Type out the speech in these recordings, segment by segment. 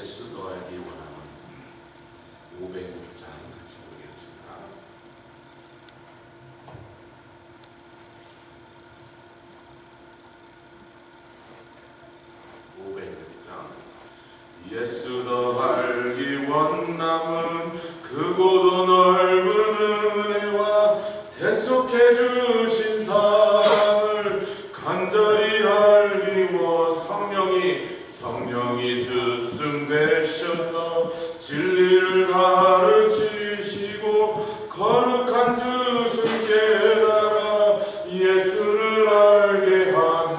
예수도 알기 원하는 500장 같이 보겠습니다. 500장. 예수도 알기 원함은 크고도 넓은 은혜와 대속해 주신 사랑을 간절히 알기 원. 성령이 스승 되셔서 진리를 가르치시고 거룩한 뜻을 깨달아 예수를 알게 한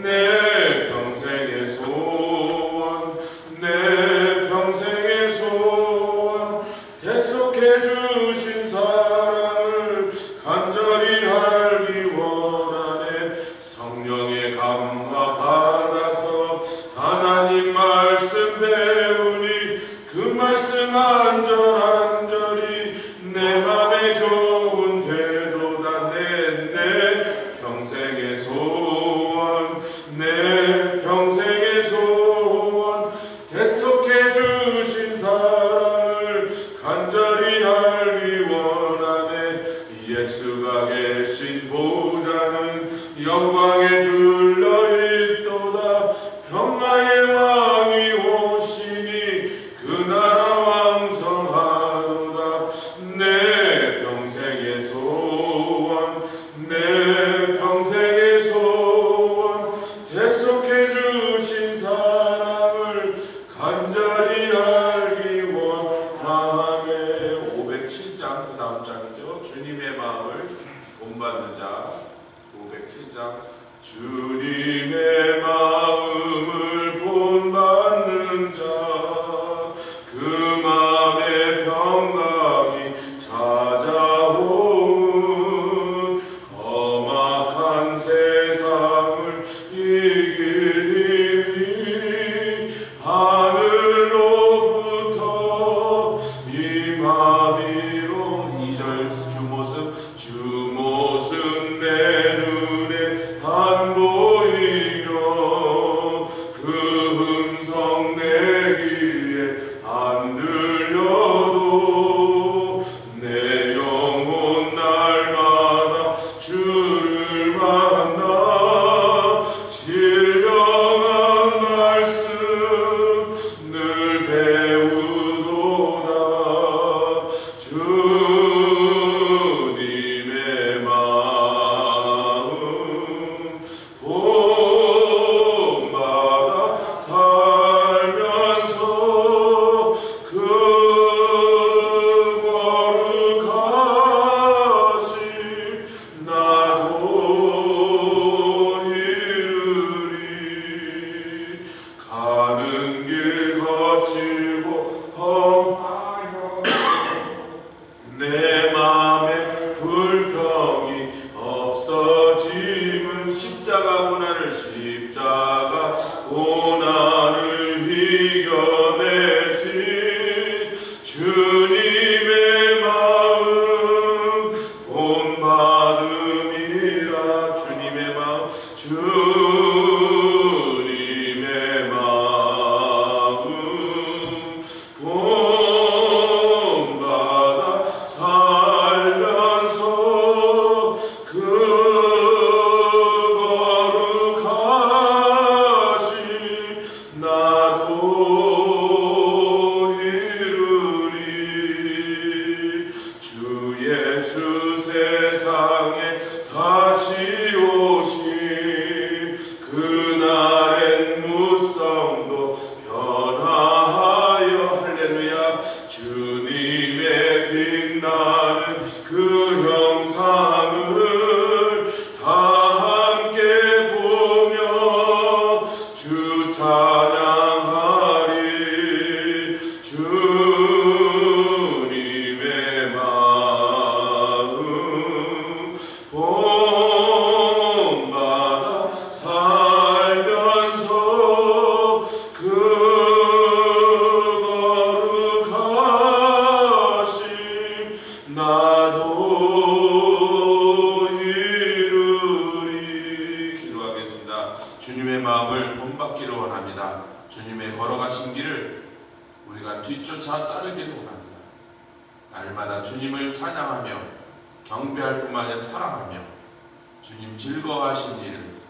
내 평생의 소원, 내 평생의 소원, 대속해 주신 사랑을 간절히 알기 원하네. 성령의 감화 받아서 하나님 말씀 배우니 그 말씀 안절히 내 맘에 교훈 되도다. 내 평생의 소원, 내 평생의 소원, 대속해 주신 사랑을 간절히 알기 원하네. 예수가 계신 보좌는 영광에 둘러있도다. 평화의 왕이 오시니 그 나라 왕성하도다. 내 평생의 소원, 내 평생의 소원, 대속해 주신 사랑을 간절히 알기 원하네. 507장 그 다음 장이죠. 주님의 마음을 본받는 자. 507장. 주님의 마음을 본받는 자, 그 마음의 평강이 찾아오는 험악한 세상을 이기리니 하늘로부터 임하리로. 2절 주모습 내 눈에 안 보이며 그 음성 내 귀에 안 들려도 내 영혼 날마다 주를 만나 신령한 말씀 늘 배우도다. 주님의 마음 본받아 살면서 그 거룩하심 나도 이루리. 가는 길 거칠고 험하여 내 맘에 불평이 없어짐은 십자가 고난을 이겨내신 주님의 마음 본받음이라. 주님의 마음, 주님의 마음 본받아 살면서 그 거룩하심 나도 이루리. 주 예수 세상에 다시 오신 그날엔 무성도 변화하여 할렐루야. 주님의 빛나는 그 형상을 다 함께 보며 주 찬양하 주님의 걸어가신 길을 우리가 뒤쫓아 따르기를 원합니다. 날마다 주님을 찬양하며 경배할 뿐만 아니라 사랑하며 주님 즐거워하신 일을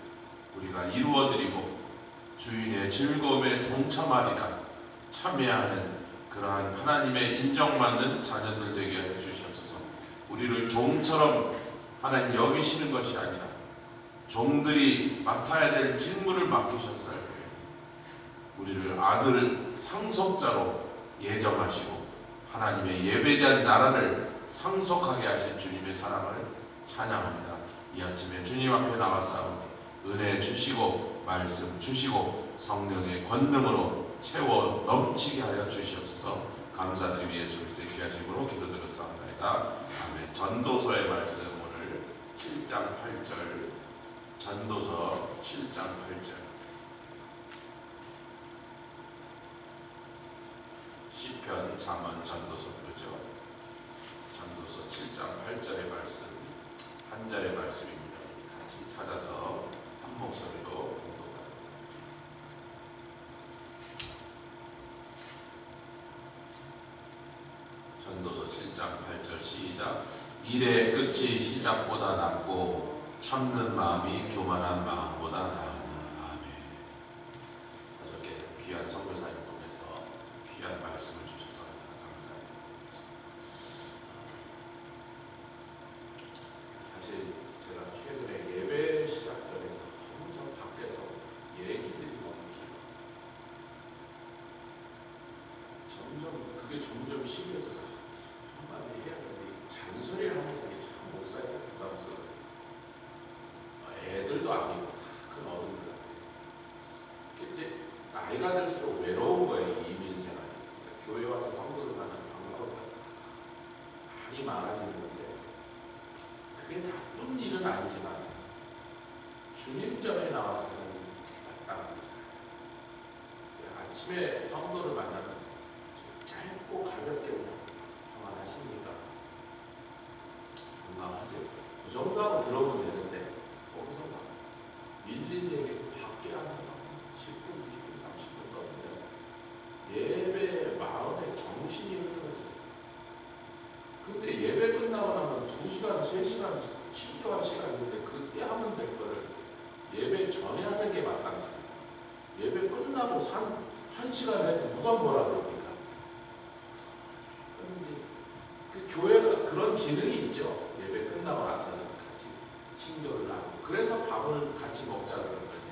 우리가 이루어드리고 주인의 즐거움에 동참하리라 참여하는 그러한 하나님의 인정받는 자녀들 되게 해 주시옵소서. 우리를 종처럼 하나님 여기시는 것이 아니라 종들이 맡아야 될 직무를 맡기셨어요. 우리를 아들 상속자로 예정하시고 하나님의 예배된 나라를 상속하게 하신 주님의 사랑을 찬양합니다. 이 아침에 주님 앞에 나왔사오니 은혜 주시고 말씀 주시고 성령의 권능으로 채워 넘치게 하여 주시옵소서. 감사드리며 예수 그리스도의 귀하신 이름으로 기도드렸사옵나이다. 아멘. 전도서의 말씀 오늘 7장 8절, 전도서 7장 8절, 시편, 잠언, 전도서 그러죠. 전도서 7장 8절의 말씀, 한 절의 말씀입니다. 같이 찾아서 한 목소리로 공독합니다. 전도서 7장 8절 시작. 일의 끝이 시작보다 낫고 참는 마음이 교만한 마음보다 나으니. 아멘. 어저께 귀한 선교사님 통해서 귀한 말씀을 주셔서 감사드립니다. 사실 제가 최근에 예배 시작 전에 항상 밖에서 얘기들이 너무 길어요. 그게 점점 심해져서 한마디 해야 되는데 잔소리를 하는 게 참 목사님 부담스러워요. 애들도 아니고 큰 어른들한테. 이제 나이가 들수록 외로운 거예요. 이민 생활이. 그러니까 교회 와서 성도들 만나는 방법은 많이 많아지는데 그게 나쁜 일은 아니지만 주님 전에 나와서 하는 마땅합니다. 아침에 성도를 만나면 짧고 가볍게 평안하십니까? 건강하세요. 그 정도 하고 들어보면 되는데 거기서 막 밀린 얘기 밖에 안 하고 10분, 20분, 30분 떠는데 예배 마음에 정신이 흐트러져요. 근데 예배 끝나고 나면 2시간, 3시간 신교할 시간인데 그때 하면 될 거를 예배 전에 하는 게 마땅하지. 예배 끝나고 1시간 해도 누가 뭐라 그럽니까? 그런지 그 교회가 그런 기능이 있죠. 예배 끝나고 나서는 같이 신교를 하고 그래서 밥을 같이 먹자 그런 거지.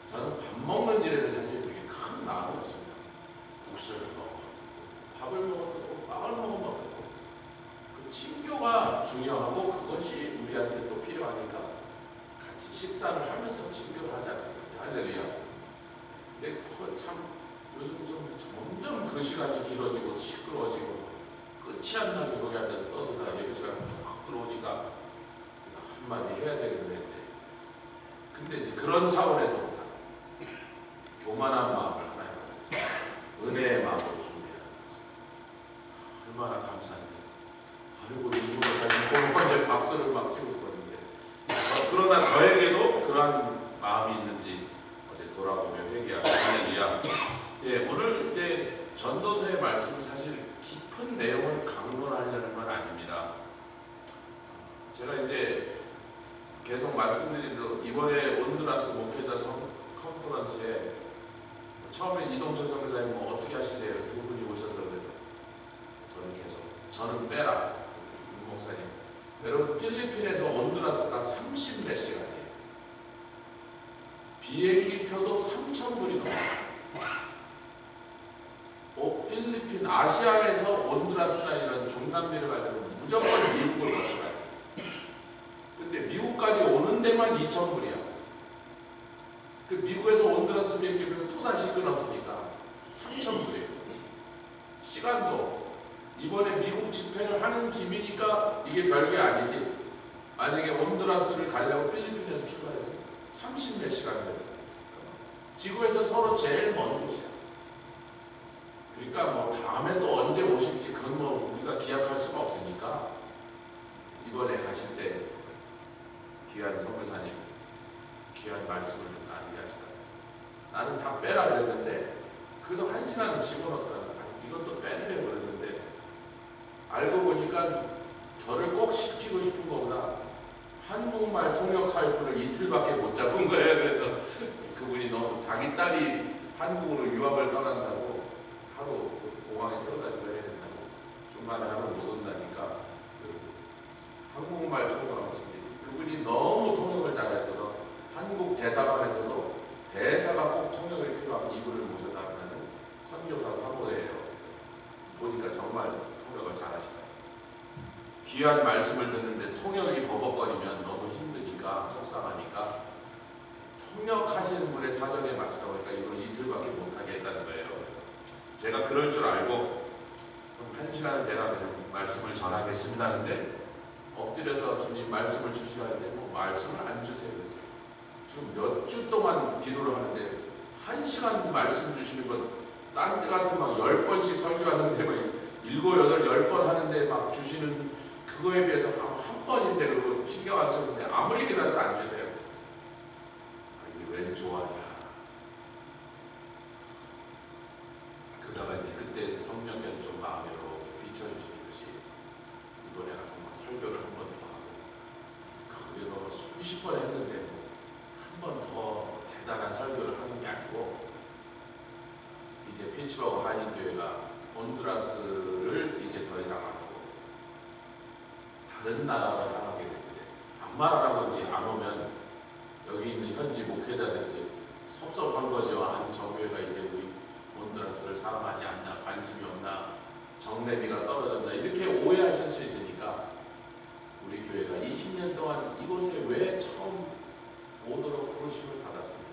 저는 밥 먹는 일에는 사실 그렇게 큰 마음이 없습니다. 국수를 먹어도 밥을 먹어도 빵을 먹어도 그 친교가 중요하고 그것이 우리한테 또 필요하니까 같이 식사를 하면서 친교를 하자는 거지. 할렐루야. 근데 참 요즘 좀 점점 그 시간이 길어지고 시끄러워지고 끝이 안 나게 거기 앉아서 떠들다 예배 시간이 훅 들어오니까 한마디 해야 되겠는데 근데 이제 그런 차원에서보다 교만한 마음을 하나님 앞에서 은혜의 마음으로 준비하는 것을 얼마나 감사합니다. 아이고 이준호 사님 고마워요. 박수를 막 치고 그러는데 그러나 저에게도 그러한 마음이 있는지 어제 돌아보며 회개하고 할렐루야. 예, 오늘 이제 전도서의 말씀은 사실 깊은 내용을 강론하려는 건 아닙니다. 제가 이제 계속 말씀드린 대로 이번에 온두라스 목회자 컨퍼런스에 처음에 이동철 선교사님 뭐 어떻게 하실래요? 두 분이 오셔서 그래서 저는 빼라 목사님. 여러분 필리핀에서 온두라스가 30몇 시간이에요. 비행기표도 3,000불이 넘어요. 필리핀 아시아에서 온두라스나 이런 중남미를 가려면 무조건 미국을 거쳐가야 돼요. 근데 미국까지 오는 데만 2,000불이야. 그 미국에서 온두라스 비행기표 또 다시 끊었으니까 3,000불이에요. 시간도 이번에 미국 집회를 하는 김이니까 이게 별게 아니지. 만약에 온두라스를 가려고 필리핀에서 출발해서 30몇 시간 걸려요. 지구에서 서로 제일 먼 곳이야. 그러니까 뭐 다음에 또 언제 오실지 그건 뭐 우리가 기약할 수가 없으니까 이번에 가실 때 귀한 선교사님 귀한 말씀을 좀 나누게 하시다. 나는 다 빼라 그랬는데 그래도 1시간은 집어넣더라고요. 이것도 빼세요 그랬는데 알고 보니까 저를 꼭 시키고 싶은 것보다 한국말 통역할 분을 이틀밖에 못 잡은 거예요. 그래서 그분이 너무 자기 딸이 한국으로 유학을 떠난다고 하루 공항에 태워다주고 해야 된다고 중간에 하루 못 온다니까 한국말 통역하셨는데 그분이 너무 통역을 잘하셔서 한국 대사관에서도 대사가 꼭 통역이 필요한 이분을 모셔달라는 선교사 사모예요. 그래서 보니까 정말 통역을 잘하시더라고요. 귀한 말씀을 듣는데 통역이 버벅거리면 너무 힘드니까 속상하니까 통역하시는 분의 사정에 맞추다 보니까 이걸 이틀밖에 못하게 했다는 거예요. 그래서 제가 그럴 줄 알고 그럼 1시간은 제가 그냥 말씀을 전하겠습니다. 근데 엎드려서 주님 말씀을 주시려 하는데 뭐 말씀을 안 주세요. 그래서 지금 몇 주 동안 기도를 하는데 1시간 말씀 주시는 건 딴 때 같은 막 10번씩 설교하는데 막 7, 8, 10번 하는데 막 주시는 그거에 비해서 한 번인데 그리고 신경 안 쓰는데 아무리 기다려도 안 주세요. 이게 웬 좋아하냐. 그러다가 이제 그때 성령께서 좀 마음으로 비춰주시는 것이 이번에 가서 막 설교를 한 번 더 하고 거기서 수십 번 했는데 한 번 더 대단한 설교를 하는 게 아니고 이제 피츠버그 한인교회가 혼두라스를 이제 더 이상 안 하고 다른 나라로 향하게 되는데 악마라라고 이제 안 오면 여기 있는 현지 목회자들이 이제 섭섭한 거죠. 아니 저 교회가 이제 우리 혼두라스를 사랑하지 않나, 관심이 없나, 정례비가 떨어졌나 이렇게 오해하실 수 있으니까 우리 교회가 20년 동안 이곳에 왜 처음 오도록 부르심을 받았습니다.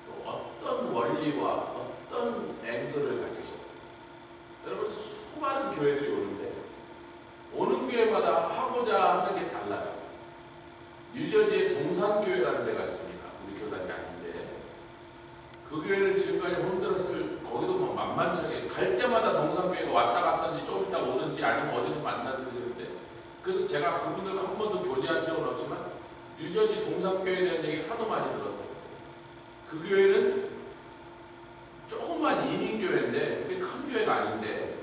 또 어떤 원리와 어떤 앵글을 가지고 여러분 수많은 교회들이 오는데 오는 교회마다 하고자 하는 게 달라요. 뉴저지에 동산교회라는 데가 있습니다. 우리 교단이 아닌데 그 교회는 지금까지 혼두라스를 거기도 뭐 만만찮게 갈 때마다 동산교회가 왔다 갔든지 좀 있다 오든지 아니면 어디서 만나든지 그런데 그래서 제가 그분들과 한 번도 교제한 적은 없지만 뉴저지 동산교회에 대한 얘기 하도 많이 들어서 그 교회는 조그만 이민교회인데 그게 큰 교회가 아닌데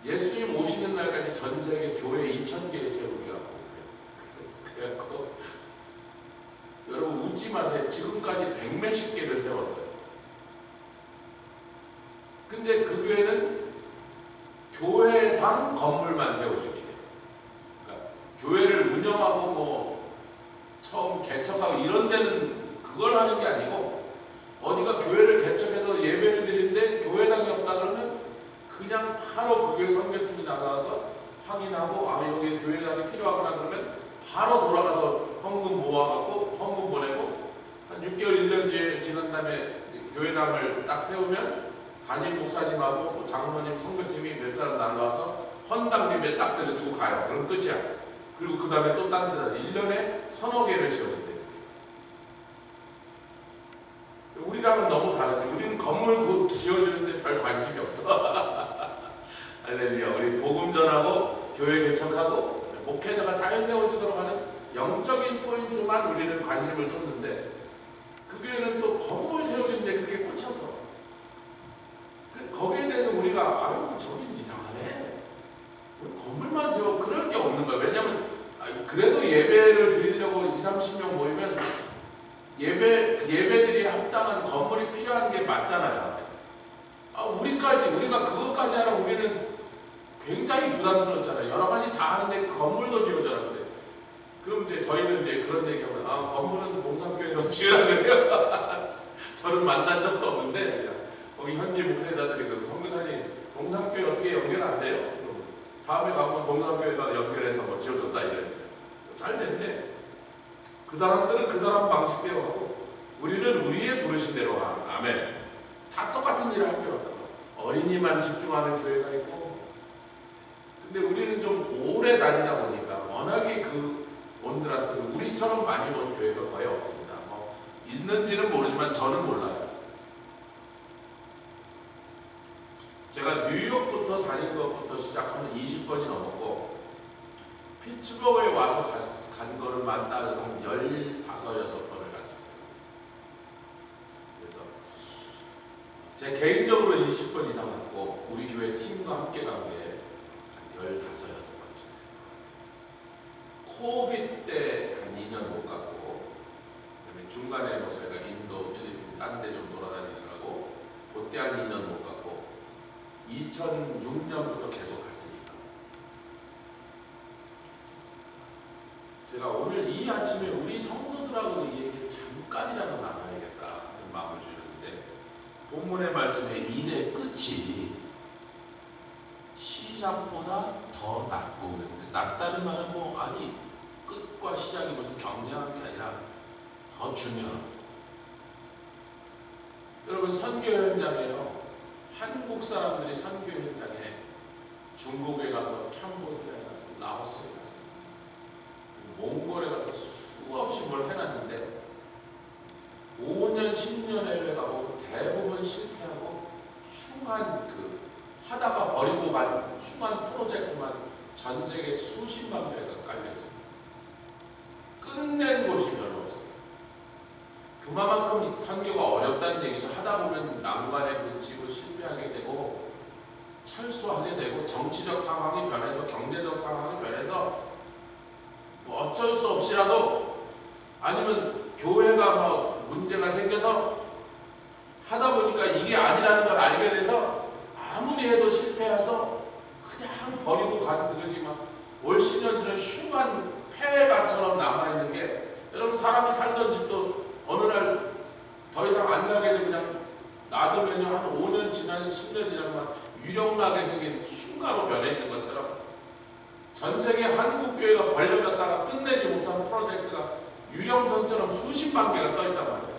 예수님 오시는 날까지 전 세계 교회 2,000개를 세우기라고 그래갖고 여러분 웃지 마세요. 지금까지 100몇십 개를 세웠어요. 근데 그 교회는 교회당 건물만 세워줍니다. 그러니까 교회를 운영하고 뭐 처음 개척하고 이런 데는 그걸 하는 게 아니고 어디가 교회를 개척해서 예배를 드리는데 교회당이 없다 그러면 그냥 바로 그 교회 선교팀이 나가서 확인하고 아 여기 교회당이 필요하구나 그러면 바로 돌아가서 헌금 모아갖고 헌금 보내고 한 6개월 1년 지난 다음에 교회당을 딱 세우면 담임 목사님하고 뭐 장로님 선교팀이 몇 사람 날라와서 헌당 예배 딱 드려주고 가요. 그럼 끝이야. 그리고 그 다음에 또 딴 데다 1년에 서너 개를 지어준대요. 우리랑은 너무 다르지. 우리는 건물 지어주는데 별 관심이 없어. 할렐루야. 우리 복음 전하고 교회 개척하고 목회자가 잘 세워지도록 하는 영적인 포인트만 우리는 관심을 쏟는데 그 교회는 또 건물 세워주는데 그렇게 꽂혔어. 거기에 대해서 우리가 아유 저긴 이상하네. 건물만 세워 그럴 게 없는 거야. 왜냐면 그래도 예배를 드리려고 20, 30명 모이면 예배들이 합당한 건물이 필요한 게 맞잖아요. 우리가 그것까지 하라 우리는 굉장히 부담스럽잖아요. 여러 가지 다 하는데 건물도 지어줘라 그래. 그럼 이제 저희는 이제 그런 얘기하면 건물은 동산교회로 지으라 그래요. 저는 만난 적도 없는데 거기 현지 목회자들이 그 선교사님 동산교회 어떻게 연결 안 돼요? 다음에 가면 동산교회가 연결해서 뭐 지어줬다 이래. 잘 됐네. 그 사람들은 그 사람 방식대로 하고 우리는 우리의 부르신 대로 하고 아멘. 다 똑같은 일을 할 필요 없다고. 어린이만 집중하는 교회가 있고 근데 우리는 좀 오래 다니다 보니까 워낙에 그 온드라스는 우리처럼 많이 온 교회가 거의 없습니다. 있는지는 모르지만 저는 몰라요. 제가 뉴욕부터 다닌 것부터 시작하면 20번이 넘었고 피츠버그에 와서 간 거를만 따져도 한 15, 6번을 갔습니다. 그래서 제 개인적으로 20번 이상 갔고 우리 교회 팀과 함께 간 게 15, 6번째. 코비드 때 한 2년 못 갔고, 그다음에 중간에 뭐 저희가 인도, 필리핀 딴 데 좀 돌아다니느라고 그때 한 2년 못 갔고 2006년부터 계속 갔으니까 제가 오늘 이 아침에 우리 성도들하고 이 얘기를 잠깐이라도 나눠야겠다 하는 마음을 주셨는데, 본문의 말씀에 일의 끝이 시작보다 더 낫고 그랬는데, 낫다는 말은 뭐 아니 끝과 시작이 무슨 경쟁하는 게 아니라 더 중요한, 여러분 선교 현장에요, 한국 사람들이 선교 현장에 중국에 가서, 캄보디아에 가서, 라오스에 가서, 몽골에 가서 수없이 뭘 해놨는데 5년, 10년 해외 가고 대부분 실패하고 흉한 하다가 버리고 간 흉한 프로젝트만 전 세계 수십만 배가 깔려있습니다. 끝낸 곳이 별로 없어요. 그만큼 선교가 어렵다는 얘기죠. 하다 보면 난관에 부딪히고 실패하게 되고 철수하게 되고 정치적 상황이 변해서 경제적 상황이 변해서 뭐 어쩔 수 없이라도, 아니면 교회가 뭐 문제가 생겨서 하다 보니까 이게 아니라는 걸 알게 돼서 아무리 해도 실패해서 그냥 버리고 가는 그것이 막 올신년수는 흉한 폐가처럼 남아있는 게, 여러분 사람이 살던 집도 어느 날 더 이상 안 사게 되고 그냥 놔두면 한 5년 지나면 10년 지나면 유령나게 생긴 흉가로 변해있는 것처럼 전 세계 한국 교회가 벌려놨다가 끝내지 못한 프로젝트가 유령선처럼 수십만 개가 떠있단 말이에요.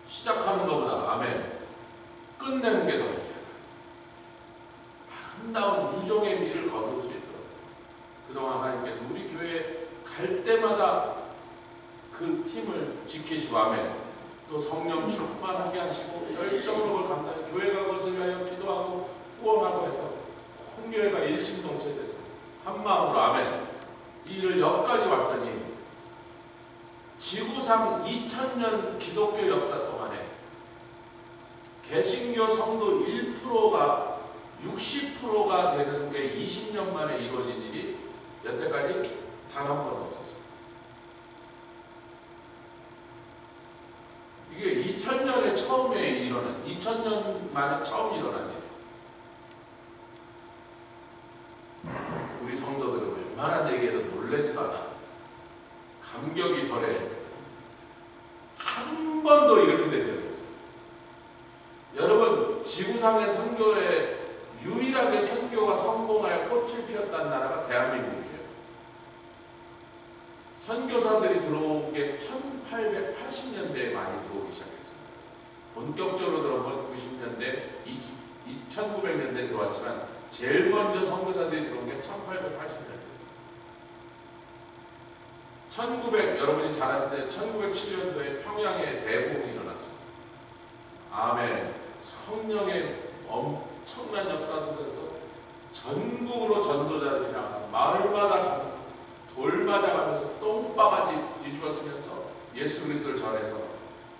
시작하는 것보다, 아멘, 끝내는 게 더 중요하다. 아름다운 유종의 미를 거둘 수 있도록 그동안 하나님께서 우리 교회에 갈 때마다 그 팀을 지키시고, 아멘, 또 성령 충만하게 하시고 열정으로 그걸 감당해 교회가 그것을 위하여 기도하고 후원하고 해서 온 교회가 일심동체돼서 한마음으로, 아멘, 이 일을 여기까지 왔더니 지구상 2000년 기독교 역사 동안에 개신교 성도 1%가 60%가 되는 게 20년 만에 이루어진 일이 여태까지 단 한 번도 없었습니다. 이게 2000년에 처음에 일어난, 2000년 만에 처음 일어난 일. 우리 성도들은 웬만한 얘기에도 놀라지도 않아. 감격이 덜해. 한 번도 이렇게 된 적이 없어요. 여러분, 지구상의 선교에 유일하게 선교가 성공하여 꽃을 피웠다는 나라가 대한민국이에요. 선교사들이 들어온 게 1880년대에 많이 들어오기 시작했습니다. 본격적으로 들어온 건 90년대, 1900년대에 들어왔지만 제일 먼저 선교사들이 들어온 게 1880년대. 여러분이 잘 아시는데 1907년도에 평양에 대공이 일어났습니다. 아멘. 성령의 엄청난 역사 속에서 전국으로 전도자들이 나와서 마을마다 가서 돌 맞아가면서 똥바가지 뒤집어쓰면서 예수 그리스도를 전해서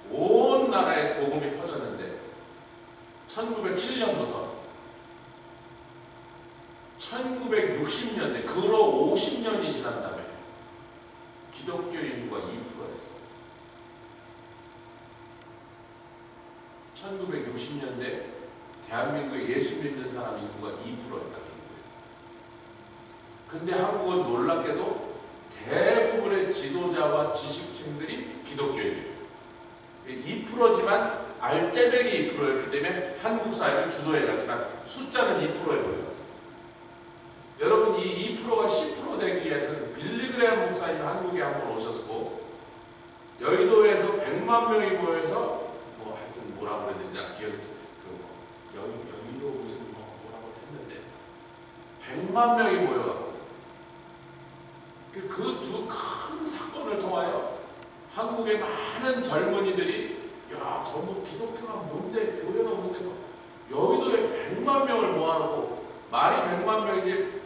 온 나라에 복음이 퍼졌는데, 1907년부터 1960년대, 그 후로 50년이 지난 다음에 기독교 인구가 2%였습니다. 1960년대 대한민국에 예수 믿는 사람 인구가 2%였다. 근데 한국은 놀랍게도 대부분의 지도자와 지식층들이 기독교인이었어요. 2%지만 알짜배기 2%였기 때문에 한국 사회를 주도해갔지만 숫자는 2%에 몰렸어요. 여러분, 이 2%가 10% 되기 위해서는 빌리그레암 목사님 한국에 한번 오셨고, 여의도에서 100만 명이 모여서 뭐 하여튼 뭐라고 그랬는지 기억이, 여의도 무슨 뭐라고 했는데 100만 명이 모여갖고 그 두 큰 사건을 통하여 한국의 많은 젊은이들이, 야, 전부 기독교가 뭔데, 교회가 뭔데, 여의도에 100만 명을 모아놓고 말이 100만 명인데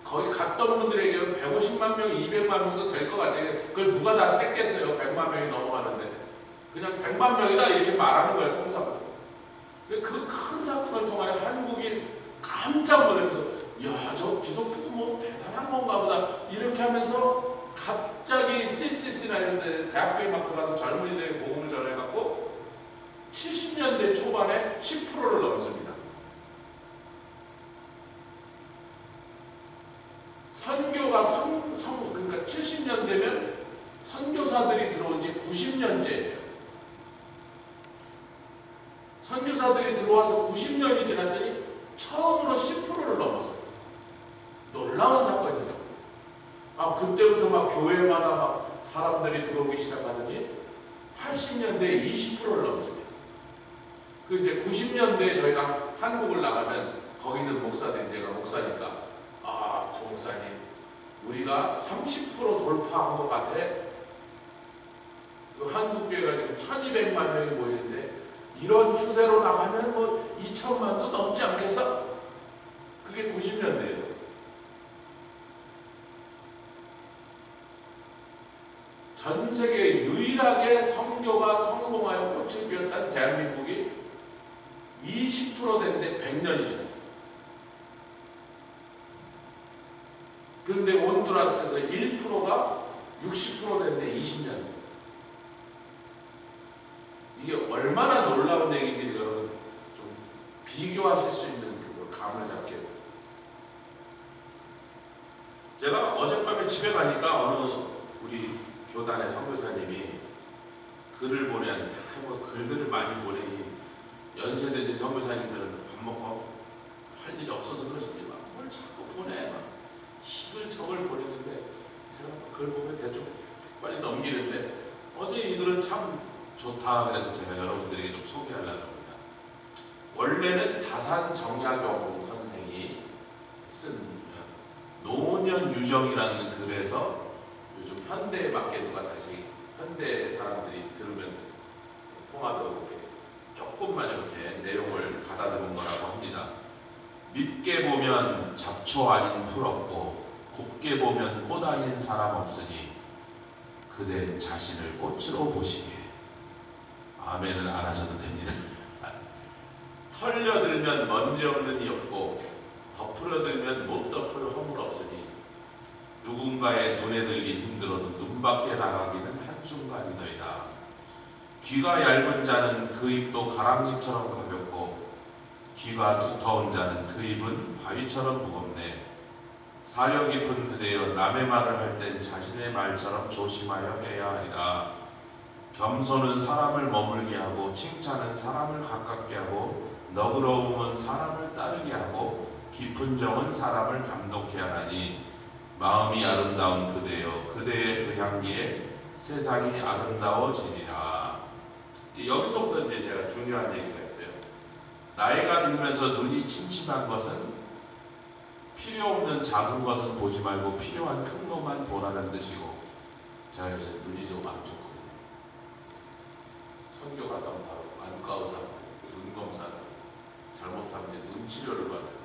거기 갔던 분들에게 150만 명, 200만 명도 될 것 같아요. 그걸 누가 다 셌겠어요. 100만 명이 넘어가는데. 그냥 100만 명이다 이렇게 말하는 거예요. 통상으로. 그 큰 사건을 통하여 한국이 깜짝 놀라면서 야, 저 기독교도 뭐 대단한 건가 보다 이렇게 하면서 갑자기 CCC나 이런 데 대학교에 막 들어가서 젊은이들에게 복음을 전해갖고 70년대 초반에 10%를 넘습니다. 선교가 그러니까 70년대면 선교사들이 들어온 지 90년째예요. 선교사들이 들어와서 90년이 지났더니 처음으로 10%를 넘었어요. 놀라운 사건이죠. 그때부터 막 교회마다 막 사람들이 들어오기 시작하더니 80년대에 20%를 넘습니다. 그 이제 90년대에 저희가 한국을 나가면 거기 있는 목사들이 제가 목사니까 조 목사님 우리가 30% 돌파한 것 같아. 그 한국교회가 지금 1200만 명이 모이는데 이런 추세로 나가면 뭐 2000만도 넘지 않겠어? 그게 90년대예요. 전 세계에 유일하게 선교가 성공하여 꽃을 피웠던 대한민국이 20% 됐는데 100년이 지났어요. 그런데 온두라스에서 1%가 60% 됐는데 20년. 이게 얼마나 놀라운 얘기인지 여러분 좀 비교하실 수 있는 그 감을 잡게 돼요. 제가 어젯밤에 집에 가니까 어느 우리 교단의 선교사님이 글을 보내는데 뭐 글들을 많이 보내니 연세 드신 선교사님들은 밥 먹고 할 일이 없어서 그렇습니다. 뭘 자꾸 보내 막 이글 저글 보내는데 제가 글 보면 대충 빨리 넘기는데 어제 이 글은 참 좋다 그래서 제가 여러분들에게 좀 소개하려고 합니다. 원래는 다산 정약용 선생이 쓴 노년유정이라는 글에서 요즘 현대에 맞게 누가 다시 현대 사람들이 들으면 통하도록 이렇게 조금만 이렇게 내용을 가다듬은 거라고 합니다. 밉게 보면 잡초 아닌 풀 없고 곱게 보면 꽃 아닌 사람 없으니 그댄 자신을 꽃으로 보시게. 아멘은 안 하셔도 됩니다. 털려들면 먼지 없는 이 없고 덮으려들면 못 덮을 허물 없으니 누군가의 눈에 들긴 힘들어도 눈밖에 나가기는 한순간이더이다. 귀가 얇은 자는 그 입도 가랑잎처럼 가볍고 귀가 두터운 자는 그 입은 바위처럼 무겁네. 사려 깊은 그대여 남의 말을 할 땐 자신의 말처럼 조심하여 해야 하리라. 겸손은 사람을 머물게 하고 칭찬은 사람을 가깝게 하고 너그러움은 사람을 따르게 하고 깊은 정은 사람을 감독해 하나니 마음이 아름다운 그대여 그대의 그 향기에 세상이 아름다워지리라. 여기서부터 이제 제가 중요한 얘기가 있어요. 나이가 들면서 눈이 침침한 것은 필요 없는 작은 것은 보지 말고 필요한 큰 것만 보라는 뜻이고, 제가 요새 눈이 좀 안 좋거든요. 선교 갔다 오면 바로 안과 의사, 눈 검사를 잘못하면 이제 눈 치료를 받아요.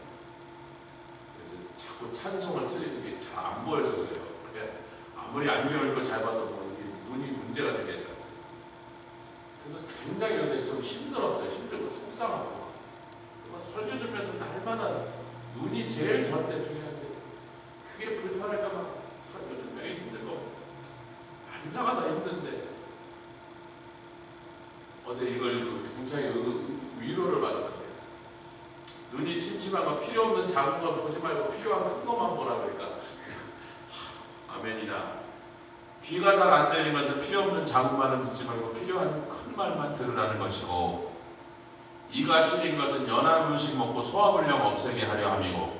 그래서 자꾸 찬송을 틀리는 게 잘 안 보여서 그래요. 그러니까 아무리 안경을 걸 잘 받아도 눈이 문제가 생겨요. 그래서 굉장히 요새 좀 힘들었어요. 힘들고 속상하고. 설교 주면서 날마다 눈이 제일 저한테 중요한데 그게 불편할까봐 설교 준비하기 힘들고 앉아가 다 힘든데 어제 이걸 굉장히 위로를 받았거든요. 눈이 침침한 거 필요 없는 작은 거 보지 말고 필요한 큰 것만 보라 그러니까 아멘이나 귀가 잘 안 들리는 것은 필요 없는 작은 말은 듣지 말고 필요한 큰 말만 들으라는 것이고, 이가 시린 것은 연한 음식 먹고 소화불량 없애게 하려 함이고,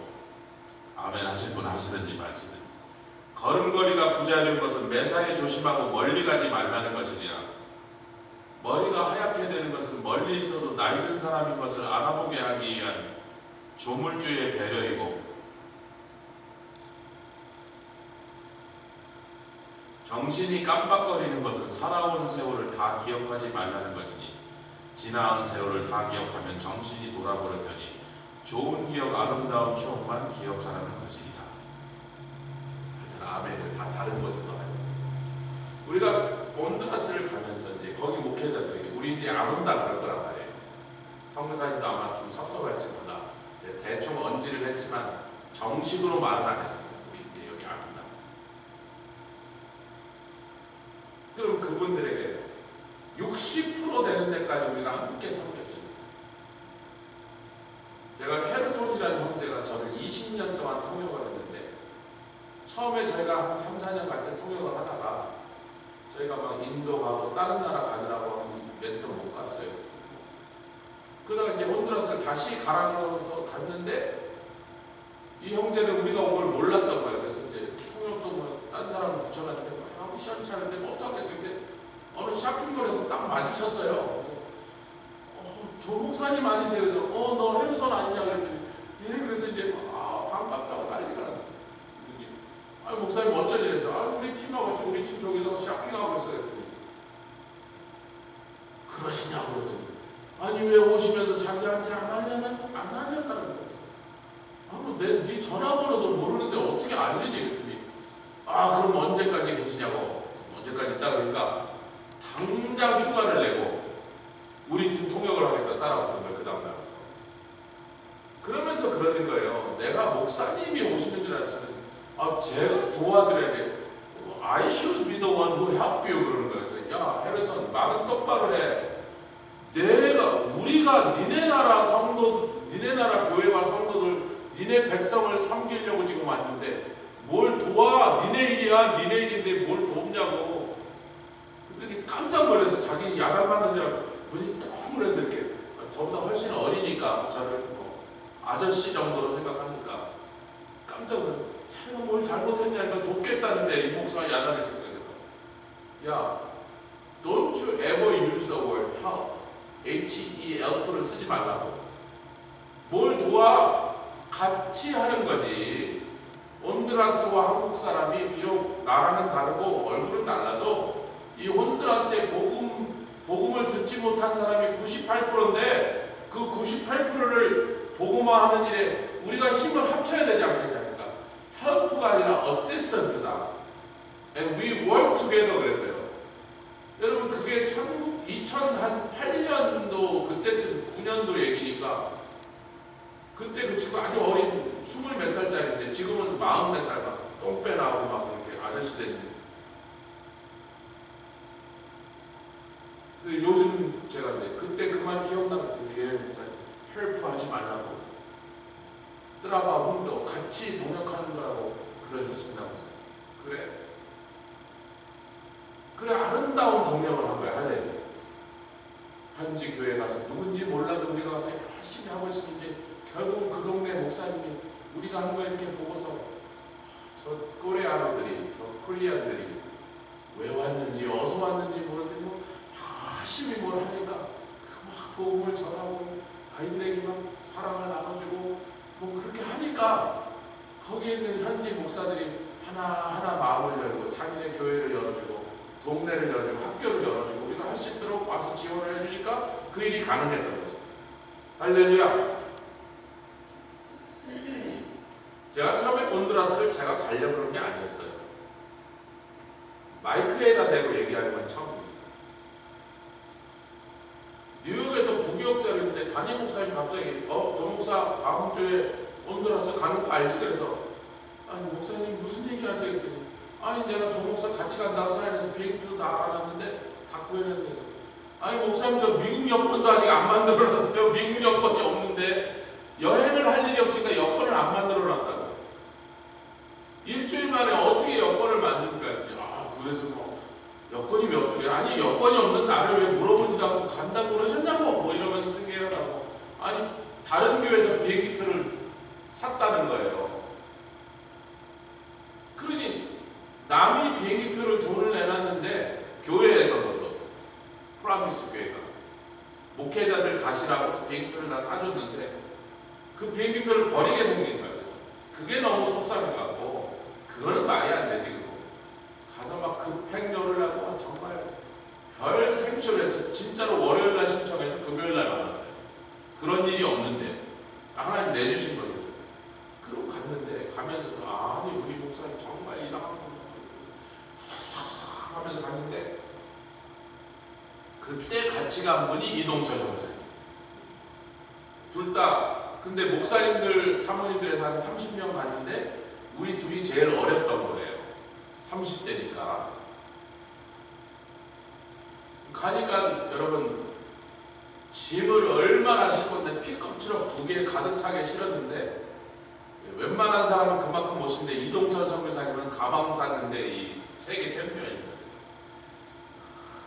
아멘 하실 분 하시든지 말시든지, 걸음걸이가 부자린 것은 매사에 조심하고 멀리 가지 말라는 것이니라. 머리가 하얗게 되는 것은 멀리 있어도 나이 든 사람인 것을 알아보게 하기 위한 조물주의 배려이고, 정신이 깜빡거리는 것은 살아온 세월을 다 기억하지 말라는 것이니 지나온 세월을 다 기억하면 정신이 돌아버릴 테니 좋은 기억, 아름다운 추억만 기억하라는 것이다. 하여튼 아멘을 다 다른 곳에서 하셨어요. 우리가 온두라스를 가면서 이제 거기 목회자들이 우리 이제 안 온다 그럴 거란 말이에요. 선교사님도 아마 좀 섭섭할지 몰라. 대충 언지를 했지만 정식으로 말은 안 했습니다. 우리 이제 여기 안 온다. 그럼 그분들에게 60% 되는 데까지 우리가 함께 섬겼습니다. 제가 헤르손이라는 형제가 저를 20년 동안 통역을 했는데 처음에 저희가 한 3, 4년 갈 때 통역을 하다가 저희가 막 인도 가고 다른 나라 가느라고 몇 년 못 갔어요. 그러다가 이제 혼두라스를 다시 가라고 갔는데 이 형제는 우리가 온 걸 몰랐던 거예요. 그래서 이제 통역도 뭐 딴 사람을 붙여놨는데 아무 시원찮은데 뭐 어떡하고 해서 근데 어느 쇼핑몰에서 딱 마주쳤어요. 그래서 조 목사님 아니세요? 그래서 너 헤르손 아니냐 그랬더니 예. 그래서 이제 반갑다고 난리가 났어요. 그랬더니 목사님 어쩐 일이래서 우리 팀하고 우리 팀 저기서 쇼핑하고 있어요. 그랬더니 그러시냐고 그러더니 아니 왜 오시면서 자기한테 안 알렸다는 거예요. 네 전화번호도 모르는데 어떻게 알리니? 그랬더니 그럼 언제까지 계시냐고. 언제까지 있다 그러니까 당장 휴가를 내고 우리 팀 통역을 하겠다 따라붙은 거예요. 그 다음날. 그러면서 그러는 거예요. 내가 목사님이 오시는 줄 알았으면 제가 도와드려야지. I should be the one who help you 그러는 거예요. 그래서 야 헤르손 말은 똑바로 해. 우리가 니네 나라 성도, 니네 나라 교회와 성도들, 니네 백성을 섬기려고 지금 왔는데 뭘 도와? 니네 일이야, 니네 일인데 뭘 돕냐고. 그랬더니 깜짝 놀라서 자기 야단받는 줄 알고 눈이 동그래서 이렇게 저보다 훨씬 어리니까 저를 아저씨 정도로 생각하니까 깜짝 놀라서 자기가 뭘 잘못했냐니까 돕겠다는데 이 목사가 야단을 친 거예요. 야, don't you ever use the word help. HELP를 쓰지 말라고. 뭘 도와? 같이 하는 거지. 혼두라스와 한국 사람이 비록 나라는 다르고 얼굴은 달라도 이 혼두라스의 복음을 듣지 못한 사람이 98%인데 그 98%를 복음화하는 일에 우리가 힘을 합쳐야 되지 않겠냐니까. help가 아니라 assistant다. And we work together 그랬어요. 여러분 그게 2008년도 그때쯤 9년도 얘기니까 그때 그 친구 아주 어린 20 몇 살짜리인데 지금은 40 몇 살 막 똥배 나오고 막 이렇게 아저씨 됐는데 요즘 제가 그때 그 말 기억나거든요. 목사님 헬프 하지 말라고 드라마 운동 같이 동역하는 거라고 그러셨습니다. 그래 아름다운 동역을 한 거야. 할렐루야. 현지 교회 가서 누군지 몰라도 우리가 가서 열심히 하고 있으면 이제 결국은 그 동네 목사님이 우리가 하는 걸 이렇게 보고서 저 코리아노들이 저 코리안들이 왜 왔는지 어디서 왔는지 모르는데 열심히 뭘 하니까 막 복음을 전하고 아이들에게 막 사랑을 나눠주고 그렇게 하니까 거기에 있는 현지 목사들이 하나하나 마음을 열고 자기네 교회를 열어주고 동네를 열어주고 학교를 열어주고 우리가 할 수 있도록 와서 지원을 해주니까 그 일이 가능했던 거죠. 할렐루야. 제가 처음에 온두라스를 제가 가려고 그런 게 아니었어요. 마이크에다 대고 얘기하는 건 처음입니다. 뉴욕에서 부교역자를 했는데 담임 목사님이 갑자기 조 목사 다음 주에 온두라스 가는 거 알지? 그래서 목사님 무슨 얘기 하세요? 했더니 내가 조 목사 같이 간다고 사연해서 비행기표 다 알아놨는데 다 구해냈는데 목사님 저 미국 여권도 아직 안 만들어놨어요. 미국 여권이 없는데 여행을 할 일이 없으니까 여권을 안 만들어놨다고. 일주일 만에 어떻게 여권을 만듭니까? 했더니 그래서 여권이 왜 없어요? 여권이 없는 나를 왜 물어보지도 않고 간다고 그러셨냐고 이러면서 승계를 하고 다른 교회에서 비행기표를 샀다는 거예요. 그러니 남이 비행기표를 돈을 내놨는데 교회에서도 프라미스 교회가 목회자들 가시라고 비행기표를 다 사줬는데 그 비행기표를 버리게 생긴 거예요. 그래서 그게 너무 속상해갖고 그거는 말이 안 되지. 가서 막 급행료를 하고 정말 별 생쇼를 진짜로 월요일날 신청해서 금요일날 받았어요. 그런 일이 없는데 하나님 내 하면서 갔는데 그때 같이 간 분이 이동철 전무사님. 둘 다 근데 목사님들 사모님들에서 한 30명 갔는데 우리 둘이 제일 어렸던 거예요. 30대니까. 가니까 여러분 짐을 얼마나 싣건데 픽업 트럭 2개 가득 차게 실었는데 웬만한 사람은 그만큼 멋있는데 이동철 선교사님은 가방 쌌는데 이 세계 챔피언입니다.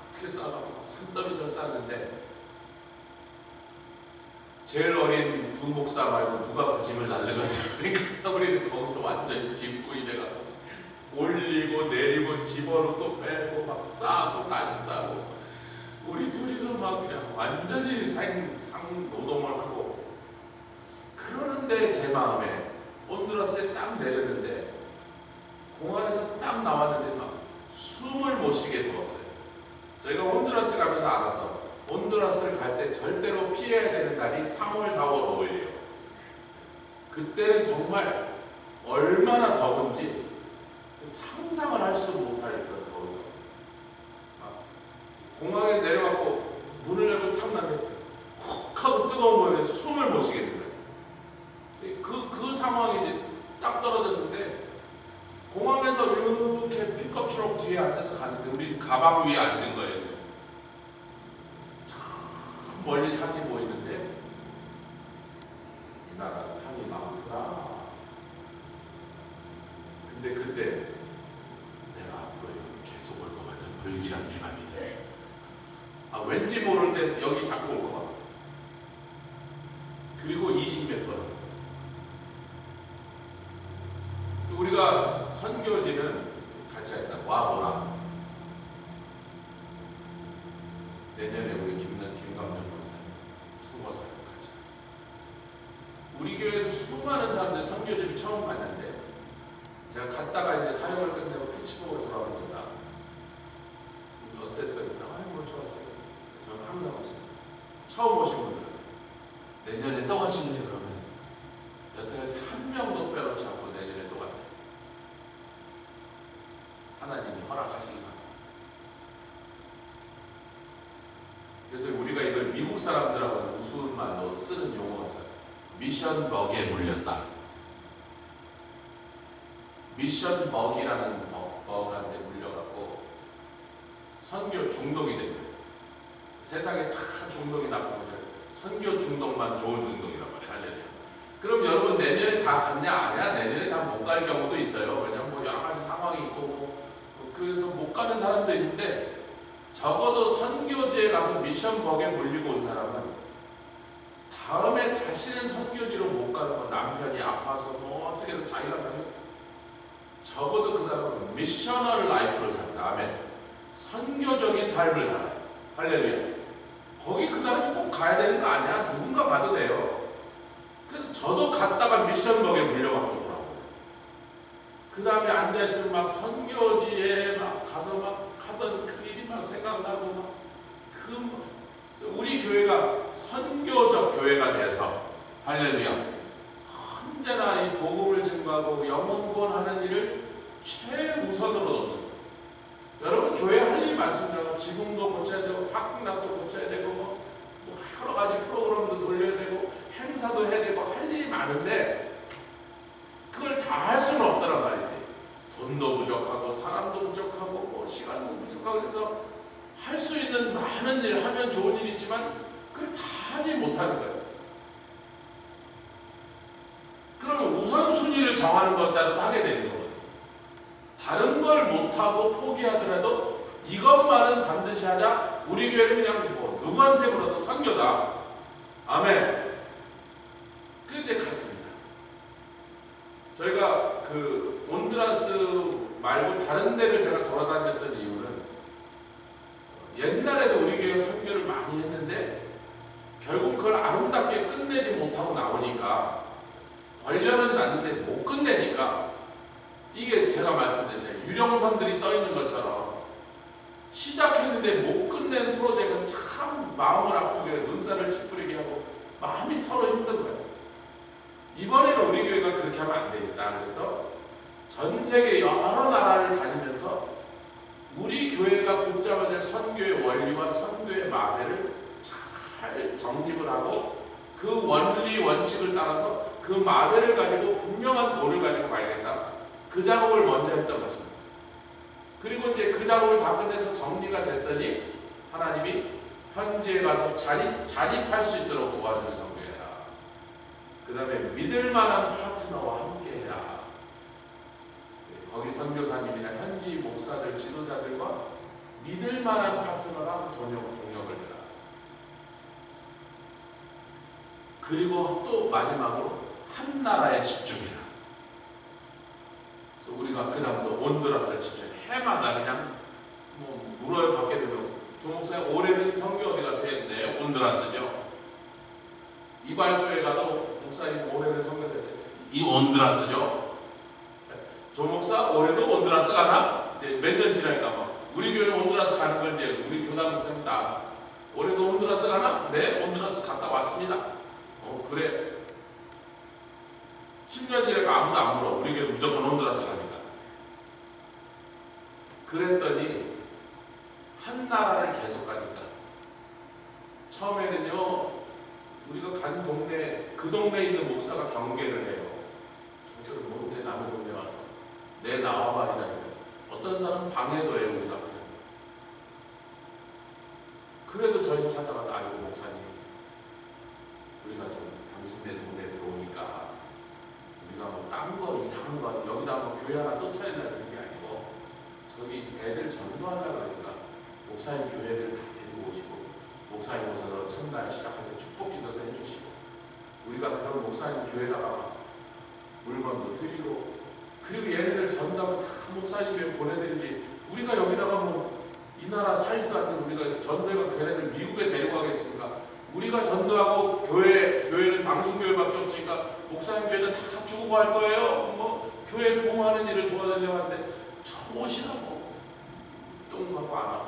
어떻게 싸가고 산더미처럼 쌌는데 제일 어린 두 목사 말고 누가 그 짐을 날르겠어요. 그러니까 우리는 거기서 완전히 짐꾼이 돼가지고 올리고 내리고 집어넣고 빼고 막 싸고 다시 싸고 우리 둘이서 막 그냥 완전히 상노동을 하고 그러는데 제 마음에 온두라스에 딱 내렸는데 공항에서 딱 나왔는데 막 숨을 못 쉬게 되었어요. 저희가 온두라스 가면서 알았어. 온두라스를 갈 때 절대로 피해야 되는 달이 3월, 4월, 5일이에요. 그때는 정말 얼마나 더운지 상상을 할 수 못할 그런 더워요. 공항에 내려가고 문을 열고 탐나면 훅 하고 뜨거운 거에 숨을 못 쉬게 된 거예요. 그 상황이 이제 딱 떨어졌는데 공항에서 이렇게 픽업 트럭 뒤에 앉아서 가는데 우리 가방 위에 앉은 거예요. 참 멀리 산이 보이는데 이 나라는 산이 많구나. 근데 그때 내가 앞으로 여기 계속 올 것 같은 불길한 예감이 들어요. 왠지 모르는데 여기 자꾸 올 것 같아. 그리고 20몇 번. 우리가 선교지는 같이 했어요. 와보라. 내년에 우리 김감정 목사님, 총무사님 같이 갔어요. 우리 교회에서 수많은 사람들 선교지를 처음 갔는데 제가 갔다가 이제 사역을 끝내고 피츠버그에 돌아온 제가 어땠어요? 뭐 좋았어요. 저는 항상 왔습니다. 처음 오신 분들은 내년에 또 가시니 그러면 여태까지 한 명도 빼놓지 않고 내년에 또 간다. 하나님이 허락하시기 바랍니다. 그래서 우리가 이걸 미국 사람들하고는 우스운 말로 쓰는 용어가 있어요. 미션 버기에 물렸다. 미션 버기라는 버그한테 물려갖고 선교 중독이 됩니다. 세상에 다 중독이 나쁜 거죠. 선교 중독만 좋은 중독이란 말이에요. 할렐루야. 그럼 여러분 내년에 다 갔냐? 아니야. 내년에 다 못 갈 경우도 있어요. 왜냐면 뭐 여러 가지 상황이 있고 그래서 못 가는 사람도 있는데 적어도 선교지에 가서 미션 버기에 물리고 온 사람은 다음에 다시는 선교지로 못 가는 거 남편이 아파서 뭐 어떻게 해서 자기가 적어도 그 사람은 미셔널 라이프를 산다. 아멘. 선교적인 삶을 살아요. 할렐루야. 거기 그 사람이 꼭 가야 되는 거 아니야. 누군가 가도 돼요. 그래서 저도 갔다가 미션벅에 물려갖고 돌아오고요. 그 다음에 앉아있으면 막 선교지에 막 가서 막 하던 그 일이 막 생각나고 막 우리 교회가 선교적 교회가 돼서 할렐루야. 언제나 이 복음을 증거하고 영혼 구원하는 일을 최우선으로 놓는 거예요. 여러분 교회 할 일 많습니다. 지붕도 고쳐야 되고 파킹락도 고쳐야 되고 뭐 여러 가지 프로그램도 돌려야 되고 행사도 해야 되고 할 일이 많은데 그걸 다 할 수는 없다란 말이지. 돈도 부족하고 사람도 부족하고 뭐 시간도 부족하고 그래서 할 수 있는 많은 일을 하면 좋은 일이 있지만 그걸 다 하지 못하는 거예요. 그러면 우선순위를 정하는 것 따라서 하게 되는 거예요. 다른 걸 못하고 포기하더라도 이것만은 반드시 하자. 우리 교회는 그냥 뭐 누구한테 물어도 선교다. 아멘. 그 이제 갔습니다. 저희가 그 온두라스 말고 다른 데를 제가 돌아다녔던 이유는 옛날에도 우리 교회가 선교를 많이 했는데 결국 그걸 아름답게 끝내지 못하고 나오니까 권력은 났는데 못 끝내니까 이게 제가 말씀드렸잖아요. 유령선들이 떠 있는 것처럼 시작했는데 못 끝낸 프로젝트는 참 마음을 아프게 눈살을 찌푸리게 하고 마음이 서로 힘든 거예요. 이번에는 우리 교회가 그렇게 하면 안 되겠다. 그래서 전 세계 여러 나라를 다니면서 우리 교회가 붙잡아야 될 선교의 원리와 선교의 마대를 잘 정립을 하고 그 원리 원칙을 따라서 그 마대를 가지고 분명한 도를 가지고 가야겠다. 그 작업을 먼저 했던 것입니다. 그리고 이제 그 작업을 다 끝내서 정리가 됐더니 하나님이 현지에 가서 자립할 수 있도록 도와주는 선교해라. 그 다음에 믿을 만한 파트너와 함께 해라. 거기 선교사님이나 현지 목사들, 지도자들과 믿을 만한 파트너랑 동역을 해라. 그리고 또 마지막으로 한 나라에 집중해라. 그래서 우리가 그 다음부터 온두라스를 집중해. 해마다 그냥 물어요. 받게 되면 조 목사님 올해는 선교 어디 가세요? 네, 온두라스죠. 이발소에 가도 목사님 올해는 선교 되세요? 이 온두라스죠. 조 목사 올해도 온두라스 가나? 이제 몇 년 지나니까 막 우리 교회는 온두라스 가는 걸 이제 우리 교단 목사님 다 올해도 온두라스 가나? 네, 온두라스 갔다 왔습니다. 그래. 10년 지나니까 아무도 안 물어. 우리 교회 무조건 온두라스 가니까. 그랬더니 한 나라를 계속 가니까 처음에는요 우리가 간 동네 그 동네에 있는 목사가 경계를 해요. 저들은 뭔데 남의 동네 와서 내 나와봐리라니까. 어떤 사람은 방해도 해요. 우리가 그래도 저희 찾아가서 아이고 목사님 우리가 좀 당신네 동네에 들어오니까 우리가 뭐 딴 거 이상한 거 여기다가 교회 하나 또 차리려고 그런 게 아니고 저기 애들 전도하려고 하니까 목사님 교회를 다 데리고 오시고 목사님 오셔서 첫날 시작할 때 축복 기도도 해주시고 우리가 그런 목사님 교회다가 물건도 드리고 그리고 얘네들 전도하고 다 목사님 교회 보내드리지 우리가 여기다가 뭐 이 나라 살지도 않는 우리가 전도해가 걔네들 미국에 데리고 가겠습니까? 우리가 전도하고 교회는 당신 교회밖에 없으니까 목사님 교회도 다 주고 갈 거예요. 뭐 교회 부흥하는 일을 도와드리려고 하는데 처음 오시라고 뚱하고 안 하고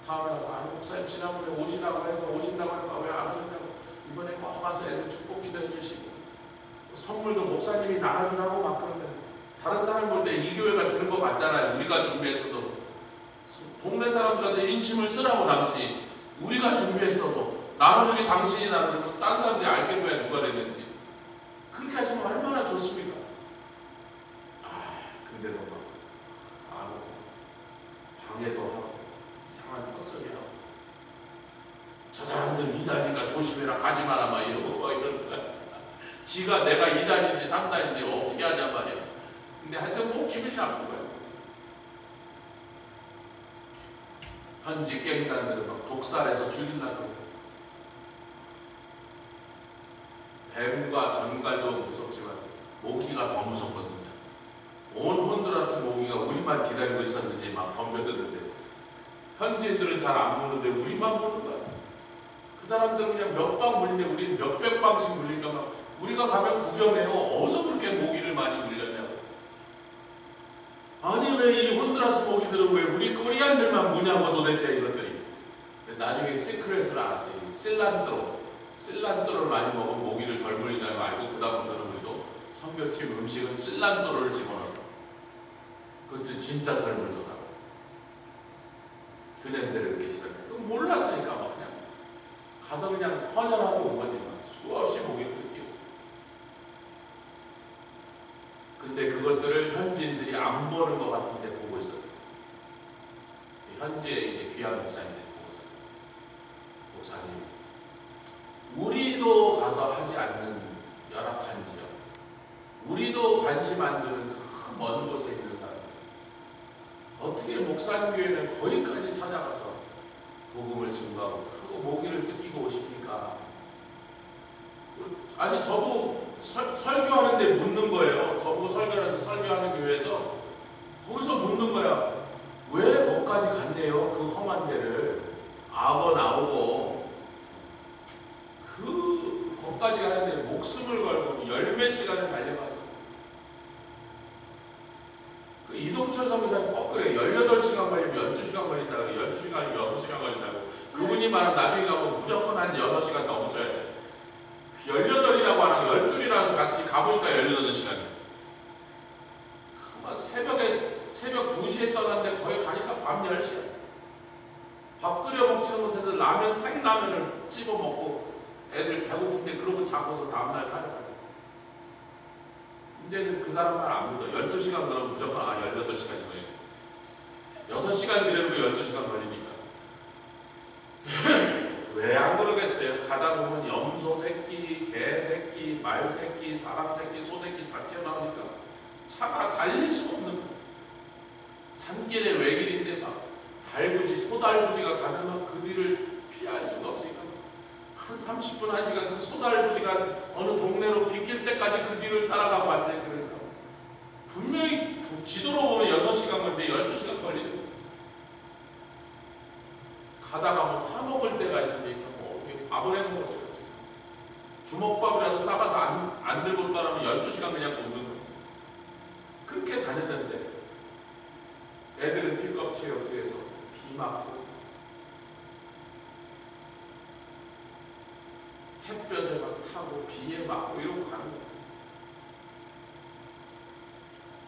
다음에 가서 아니 목사님 지난번에 오시라고 해서 오신다고 하니까 왜 안 오셨냐고 이번에 꼭 와서 애들 축복 기도 해주시고 선물도 목사님이 나눠주라고 막 그러는데 다른 사람 볼 때 이 교회가 주는 거 맞잖아요. 우리가 준비했어도 동네 사람들한테 인심을 쓰라고 당신이 우리가 준비했어도 나눠주기 당신이 나눠주면 딴 사람들이 알게 뭐야 누가 됐는지 그렇게 하시면 얼마나 좋습니까? 근데도 막 안 오고 방해도 하고 이상한 헛소리하고 저 사람들 이단이니까 조심해라 가지마라 막 이러고 막 이러는 거야. 지가 내가 이단인지 상단인지 어떻게 하냔 말이야. 근데 하여튼 뭐 기분이 나쁜 거야. 현지 갱단들은 막 독살해서 죽이려고 뱀과 전갈도 무섭지만 모기가 더 무섭거든요. 온 혼두라스 모기가 우리만 기다리고 있었는지 막 덤벼드는데 현지인들은 잘 안 무는데 우리만 무는 거야. 그 사람들은 그냥 몇 방 물리는데 우리는 몇백 방씩 물리니까 막 우리가 가면 구경해요. 어디서 그렇게 모기를 많이 물렸냐고. 아니 왜 이 혼두라스 모기들은 왜 우리 코리안들만 무냐고 도대체 이것들이. 나중에 시크릿을 알았어요. 실란트로를 많이 먹으면 모기를 덜 물린다는 거 알고 그다음부터는 우리도 선교팀 음식은 실란트로를 집어넣어서 그것도 진짜 덜 물더라고. 그 냄새를 느끼 시작해요. 몰랐으니까 막 그냥 가서 그냥 헌혈하고 온 거지 막 수없이 모기를 뜯기고. 근데 그것들을 현지인들이 안 보는 것 같은데 보고 있어요. 현지에 이제 귀한 목사님들이 보고서 목사님 우리도 가서 하지 않는 열악한 지역 우리도 관심 안 두는 그 먼 곳에 있는 사람들 어떻게 목사님 교회는 거기까지 찾아가서 복음을 증거하고 그리고 모기를 뜯기고 오십니까? 아니 저보고 설교하는데 묻는 거예요. 저보고 설교해서 설교하는 교회에서 거기서 묻는 거야. 왜 거기까지 갔네요? 그 험한 데를 악어 나오고 거기까지 가는데 목숨을 걸고 열몇 시간을 달려가서 그 이동철 선교사님 꼭 그래. 18시간 걸리면 12시간 걸린다고 12시간이면 6시간 걸린다고. 그분이 말하면 나중에 가면 무조건 한 6시간 더 붙여야 돼. 18이라고 안 하고 12이라서 같이 가보니까 18시간이야. 새벽 2시에 떠났는데 거기 가니까 밤 10시야. 라면 생라면을 찝어 먹고 애들 배고픈데 그러고 자고서 다음날 살아가요. 이제는 그 사람 말 안 믿어. 12시간 그러면 무조건 18시간이 걸리니까 6시간 들여놓고 12시간 걸리니까 왜 안 그러겠어요? 가다 보면 염소 새끼, 개 새끼, 말 새끼, 사람 새끼, 소 새끼 다 튀어나오니까 차가 달릴 수가 없는 거예요. 산길에 외길인데 막 달구지, 소달구지가 가면 막 그 뒤를 피할 수가 없으니까 한 30분, 1시간 그 소달구지가 어느 동네로 비길 때까지 그 뒤를 따라가고 앉아요. 그러니까 분명히 지도로 보면 6시간 걸리는데 12시간 걸리는 거예요. 가다가 뭐 사 먹을 때가 있으니까 뭐 어떻게 밥을 해 먹을 수가 있어요. 주먹밥이라도 싸가서 안 들고 따라면 12시간 그냥 걷는 거예요. 그렇게 다녔는데 애들은 픽업 체어 뒤에서 비 맞고 햇볕에 막 타고 비에 맞고 이러고 가는 거예요.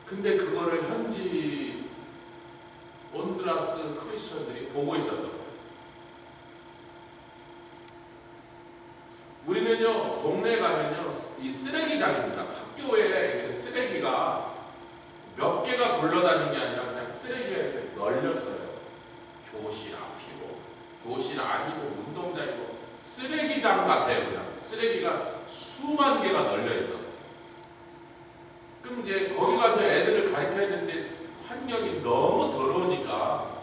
근데 그거를 현지 온두라스 크리스천들이 보고 있었던 거예요. 우리는요, 동네에 가면요, 이 쓰레기장입니다. 학교에 이렇게 쓰레기가 몇 개가 굴러다니는 게 아니라 그냥 쓰레기가 이렇게 널렸어요. 교실 앞이고, 교실 아니고, 운동장이고, 쓰레기장 같아요, 그냥. 쓰레기가 수만 개가 널려 있어. 그럼 이제 거기 가서 애들을 가르쳐야 되는데 환경이 너무 더러우니까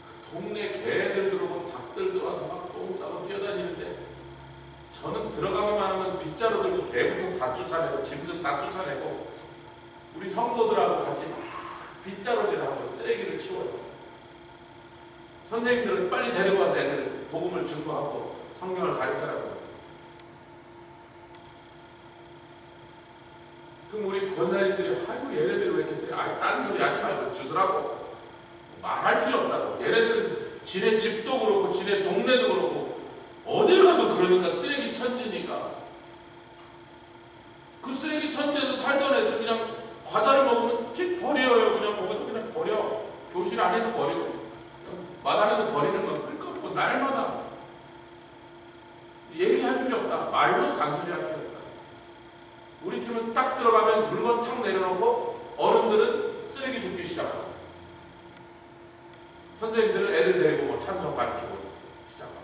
그 동네 개들 들어오고 닭들 들어와서 막 똥 싸고 뛰어다니는데 저는 들어가기만 하면 빗자루 들고 개부터 다 쫓아내고 짐승 다 쫓아내고 우리 성도들하고 같이 막 빗자루질하고 쓰레기를 치워요. 선생님들은 빨리 데리고 와서 애들 복음을 증거하고 성경을 가르쳐라고. 그럼 우리 권사님들이 아이고 얘네들 왜 이렇게 쓰레기 딴 소리 하지 말고 주스라고 말할 필요 없다고. 얘네들은 지네 집도 그렇고 지네 동네도 그렇고 어딜 가도 그러니까 쓰레기 천지니까 그 쓰레기 천지에서 살던 애들 그냥 과자를 먹으면 틱 버려요. 그냥 거기도 그냥 버려. 교실 안에도 버리고 마당에도 버리는 거. 그러니까 뭐 날마다 얘기할 필요 없다. 말로 잔소리할 필요 없다. 우리 팀은 딱 들어가면 물건 탁 내려놓고 어른들은 쓰레기 줍기 시작하고 선생님들은 애들 데리고 뭐 찬송 가르치고 시작하고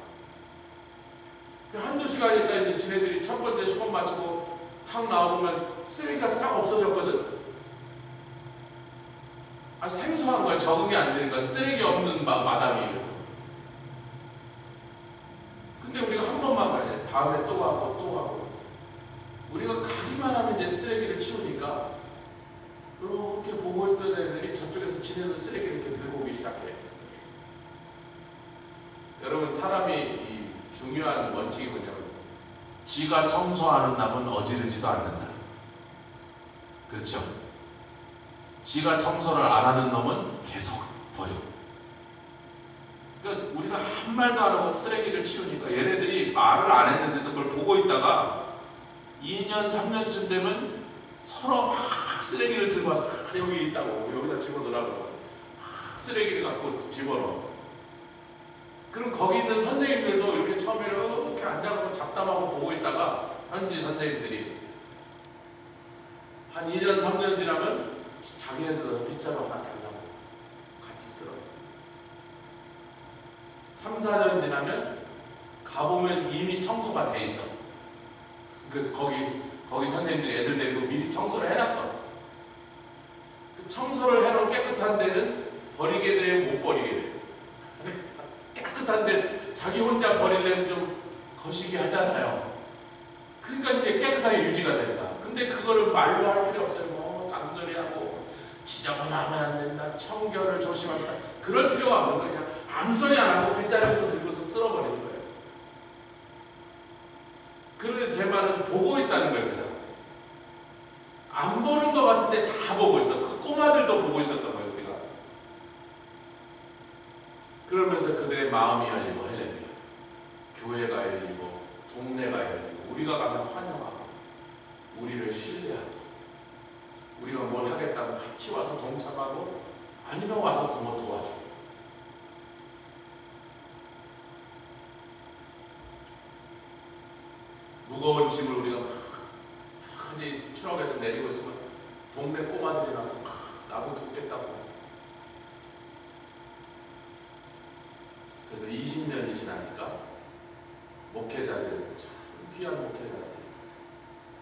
한두 시간 있다 이제 지네들이 첫 번째 수업 마치고 탁 나오면 쓰레기가 싹 없어졌거든. 생소한 거야. 적응이 안 되니까 쓰레기 없는 마당이. 근데 우리가 한 번만 가냐 다음에 또 가고 또 가고 우리가 가기만 하면 이제 쓰레기를 치우니까 이렇게 보고 있던 애들이 저쪽에서 지네들 쓰레기를 이렇게 들고 오기 시작해. 여러분 사람이 이 중요한 원칙이 뭐냐면 지가 청소하는 남은 어지르지도 않는다. 그렇죠? 지가 청소를 안 하는 놈은 계속 버려. 그러니까 우리가 한 말도 안 하고 쓰레기를 치우니까 얘네들이 말을 안 했는데도 그걸 보고 있다가 2년, 3년쯤 되면 서로 막 쓰레기를 들고 와서 여기 있다고 여기다 집어넣으라고 막 쓰레기를 갖고 집어넣어. 그럼 거기 있는 선생님들도 이렇게 처음에는 이렇게 앉아가지고 잡담하고 보고 있다가 현지 선생님들이 한 2년, 3년 지나면 자기네들도 빗자루 하나 달라고 같이 쓸어. 3, 4년 지나면 가보면 이미 청소가 돼 있어. 그래서 거기 선생님들이 애들 데리고 미리 청소를 해놨어. 청소를 해놓은 깨끗한 데는 버리게 돼, 못 버리게 돼. 깨끗한데 자기 혼자 버리려면 좀 거시기 하잖아요. 그러니까 이제 깨끗하게 유지가 된다. 근데 그거를 말로 할 필요 없어요. 뭐 잔소리하고 지저분하면 안 된다. 청결을 조심한다. 그럴 필요가 없는 거예요. 그냥 아무 소리 안 하고 빗자루부터 들고서 쓸어버리는 거예요. 그런데 제 말은 보고 있다는 거예요. 그 사람들. 안 보는 것 같은데 다 보고 있어. 그 꼬마들도 보고 있었던 거예요. 우리가. 그러면서 그들의 마음이 열리고 할렐루야. 교회가 열리고 동네가 열리고 우리가 가면 환영하고 우리를 신뢰하고 우리가 뭘 하겠다고 같이 와서 동참하고 아니면 와서 뭐 도와주고 무거운 짐을 우리가 막 하지 트럭에서 내리고 있으면 동네 꼬마들이 나서 나도 돕겠다고. 그래서 20년이 지나니까 목회자들, 참 귀한 목회자들,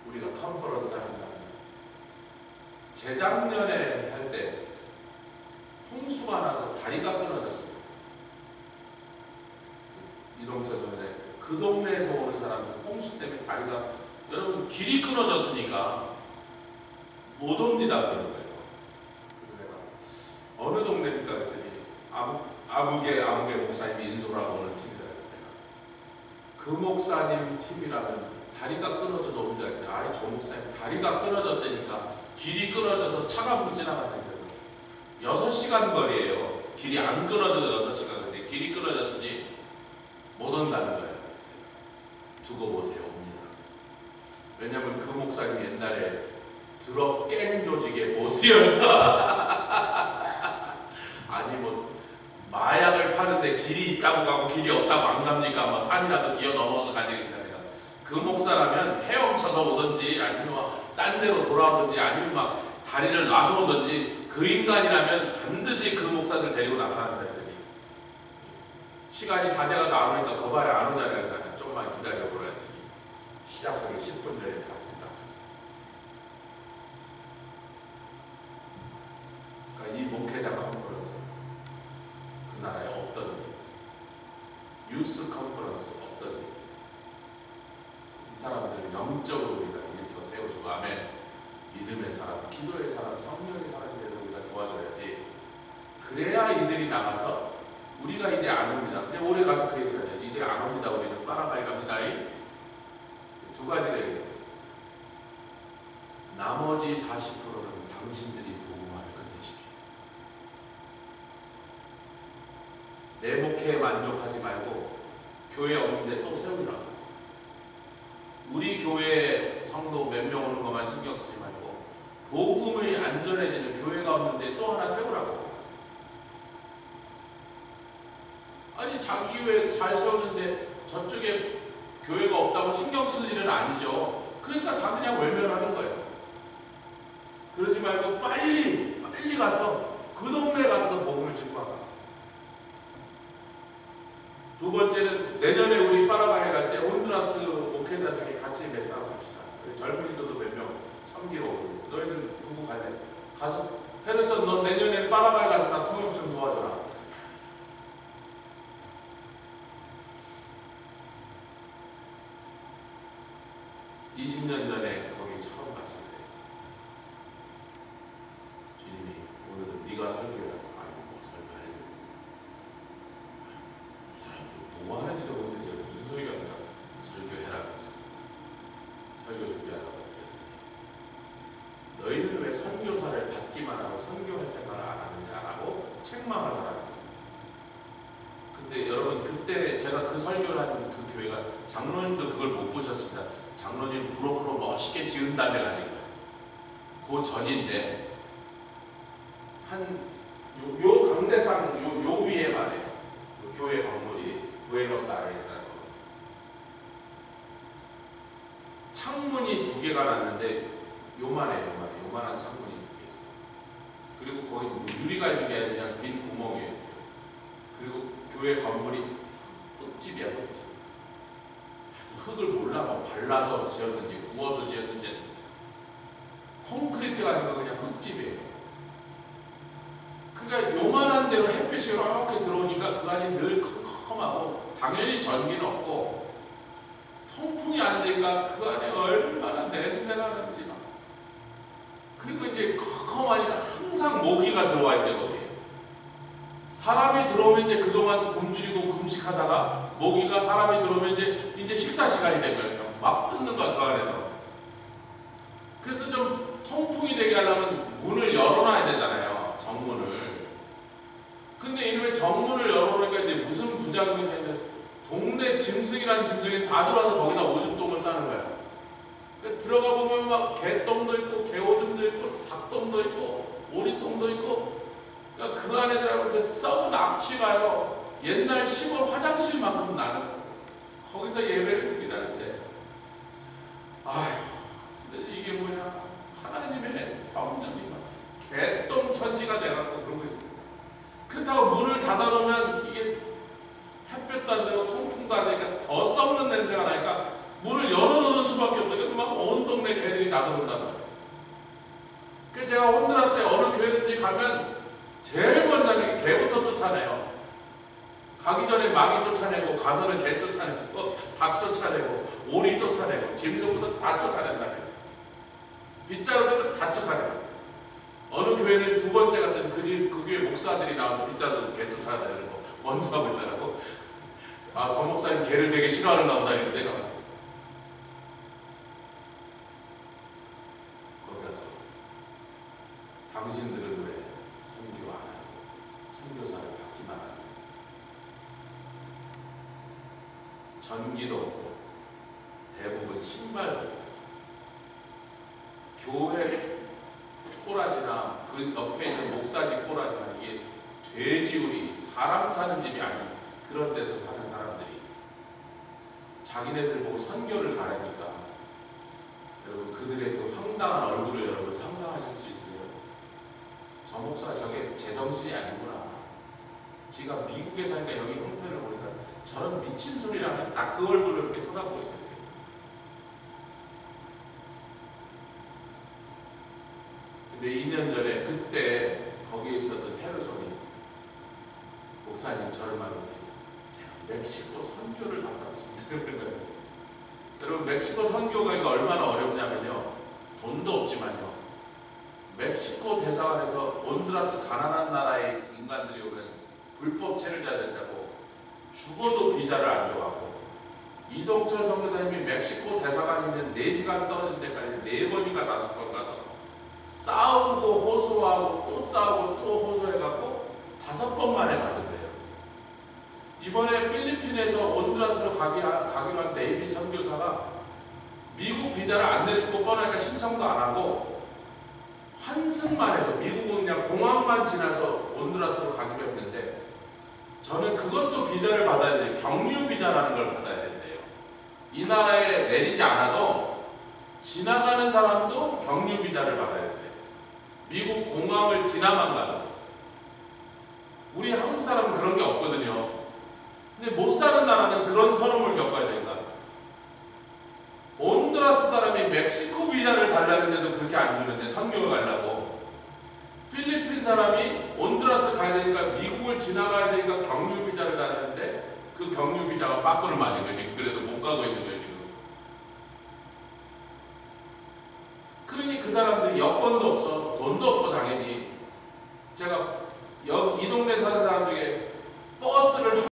우리가 컨퍼런스 한다. 재작년에 할 때 홍수가 나서 다리가 끊어졌습니다. 이동철 전에 그 동네에서 오는 사람은 홍수 때문에 다리가, 여러분 길이 끊어졌으니까 못 옵니다 그러는 거예요. 그래서 내가 어느 동네입니까 그랬더니 아무개 목사님이 인솔하고 오는 팀이라 했어요. 그 목사님 팀이라면 다리가 끊어져 옵니다. 아이 저 목사님 다리가 끊어졌다니까, 길이 끊어져서 차가 못 지나간다는 거예요. 6시간 거리예요. 길이 안 끊어져서 6시간 거리. 길이 끊어졌으니 못 온다는 거예요. 두고 보세요. 옵니다. 왜냐하면 그 목사님 옛날에 드럭 갱 조직의 보스였어. 아니 뭐 마약을 파는데 길이 있다고 가고 길이 없다고 안 갑니까? 뭐 산이라도 기어 넘어서 가시겠다. 그 목사라면 헤엄쳐서 오든지 아니면 딴 데로 돌아오든지 아니면 막 다리를 놔서 오든지, 그 인간이라면 반드시 그 목사들 데리고 나타난다 했더니 시간이 다 돼가 나오니까 거봐야 안 오잖아요. 그래서 좀만 기다려보라 했더니 시작하기 10분 전에 다 부닥쳤어요. 그러니까 이 목회자 컨퍼런스, 그 나라에 없던 일, 유스 컨퍼런스 없던 일, 이 사람들을 영적으로 우리가 일으켜 세워주고, 아멘, 믿음의 사람, 기도의 사람, 성령의 사람이 되는 우리가 도와줘야지. 그래야 이들이 나가서 우리가 이제 안 옵니다. 근데 올해 가서 그 얘기를 하죠. 이제 안 옵니다. 우리는 빠라바이 갑니다. 두 가지가 얘기해요. 나머지 40%는 당신들이 복음화를 끝내십시오. 내 목회에 만족하지 말고 교회 없는데 또 세우라고. 우리 교회 성도 몇 명 오는 것만 신경 쓰지 말고 복음이 안전해지는 교회가 없는데 또 하나 세우라고. 아니 자기 교회 잘 세워주는데 저쪽에 교회가 없다고 신경 쓸 일은 아니죠. 그러니까 다 그냥 외면하는 거예요. 그러지 말고 빨리 가서 그 동네에 가서도 복음을 증거하라. 두 번째는 내년에 우리 파라과이 갈 때 혼두라스 목회자 중에 같이 몇 사람 갑시다. 젊은이들도 몇 명 섬기러 오고, 너희들 누구 갈래? 가서 헤르슨 너 내년에 파라과이 가서 나 통역 좀 도와줘라. (20년) 전에 거기 처음 갔을 때 주님이 오늘은 네가 설교해라. 아이고 뭐 설교하려고. 사람들 뭐 하는지도 모르는데 제가 무슨 설교합니까? 설교해라 그래서 설교 준비하라고 드렸더니, 너희는 왜 선교사를 받기만 하고 선교할 생각을 안 하느냐라고 책망을 하라고. 근데 여러분 그때 제가 그 설교를 한 그 교회가, 장로님도 그걸 못 보셨습니다. 장로님 부록으로 멋있게 지은 다음에 가신 거예요. 그 전인데 요 강대상 요 위에 말이에요. 교회 건물이 부에노스아이레스라는 거. 창문이 2개가 났는데 요만한 창문이 2개 있어요. 그리고 거기 유리가 있는 게 아니라 그냥 빈 구멍이에요. 그리고 교회 건물이 흙집이야, 흙집. 흙을 몰라 뭐 발라서 지었는지 구워서 지었는지, 콘크리트가 아니고 그냥 흙집이에요. 그러니까 요만한 데로 햇빛이 이렇게 들어오니까 그 안이 늘 컴컴하고, 당연히 전기는 없고 통풍이 안 되니까 그 안에 얼마나 냄새가 나는지 막. 그리고 이제 컴컴하니까 항상 모기가 들어와 있어요. 거기 사람이 들어오면 이제 그동안 굶주리고 금식하다가 모기가 사람이 들어오면 이제 식사 시간이 된 거예요. 막 뜯는 거야 그 안에서. 그래서 좀 통풍이 되게 하려면 문을 열어놔야 되잖아요, 정문을. 근데 이놈의 정문을 열어놓으니까 이제 무슨 부작용이 생기면 동네 짐승이란 짐승이 다 들어와서 거기다 오줌똥을 싸는 거야. 그러니까 들어가 보면 막 개똥도 있고 개오줌도 있고 닭똥도 있고 오리똥도 있고. 그러니까 그 안에 들어가면 그 썩은 악취가요, 옛날 시골 화장실만큼 나는 거예요. 거기서 예배를 드리라는데 아휴, 근데 이게 뭐냐? 하나님의 성전이 개똥천지가 돼갖고 그러고 있습니다. 그렇다고 문을 닫아놓으면 이게 햇볕도 안 되고 통풍도 안 되니까 더 썩는 냄새가 나니까 문을 열어놓는 수밖에 없어요. 막 온 동네 개들이 다 들어온단 말이에요. 그래서 제가 혼드라스에 어느 교회든지 가면 제일 먼저 개부터 쫓아내요. 가기 전에 마귀 쫓아내고 가서는 개 쫓아내고 닭 쫓아내고 오리 쫓아내고 짐승부터 다 쫓아낸다네요. 빗자루들은 다 쫓아내요. 어느 교회는 두 번째 같은 그 교회 목사들이 나와서 빗자루 개 쫓아내는 거 먼저 하고 있다라고. 아, 저 목사님 개를 되게 싫어하는가 보다 이렇게 생각합니다. 거기 가서 당신들은 왜 선교 안 하고 선교사를 받기만 하고 전기도 없고 대부분 신발도 없고 교회 꼬라지나 그 옆에 있는 목사집 꼬라지나 이게 돼지우리 사람 사는 집이 아닌 그런 데서 사는 사람들이 자기네들 보고 선교를 가라니까 여러분 그들의 그 황당한 얼굴을 여러분 상상하실 수 있어요. 저 목사 저게 제정신이 아니구나. 지가 미국에 사니까 여기 형편을 보니까 저런 미친 소리라는 딱 그 얼굴을 이렇게 쳐다보고 있어요. 근데 2년 전에 그때 거기에 있었던 헤르손이 목사님 저를 말하고 제가 멕시코 선교를 갔다 왔습니다. 여러분 멕시코 선교 가기가 얼마나 어렵냐면요. 돈도 없지만요. 멕시코 대사관에서 온두라스 가난한 나라의 인간들이 오면 불법 체류자 된다고 죽어도 비자를 안 줘가고 이동철 선교사님이 멕시코 대사관 있는 4시간 떨어진 데까지 4번인가 5번 가서 싸우고 호소하고 또 싸우고 또 호소해갖고 5번 만에 받은 거예요. 이번에 필리핀에서 온두라스로 가기로 한 데이비 선교사가 미국 비자를 안 내주고 뻔하니까 신청도 안 하고 환승만 해서 미국은 그냥 공항만 지나서 온두라스로 가기로 했는데 저는 그것도 비자를 받아야 돼요. 경유 비자라는 걸 받아야 된대요. 이 나라에 내리지 않아도 지나가는 사람도 경유 비자를 받아야 된대요. 미국 공항을 지나만 가도. 우리 한국 사람은 그런 게 없거든요. 근데 못 사는 나라는 그런 서름을 겪어야 된다. 온두라스 사람이 멕시코 비자를 달라는데도 그렇게 안 주는데 선교를 가려고 필리핀 사람이 온두라스 가야 되니까 미국을 지나가야 되니까 경유 비자를 달라는데 그 경유 비자가 빠꾸를 맞은 거예요. 지금 그래서 못 가고 있는 거예요. 지금. 그러니 그 사람들이 여권도 없어 돈도 없고 당연히 제가 이 동네 사는 사람 중에 버스를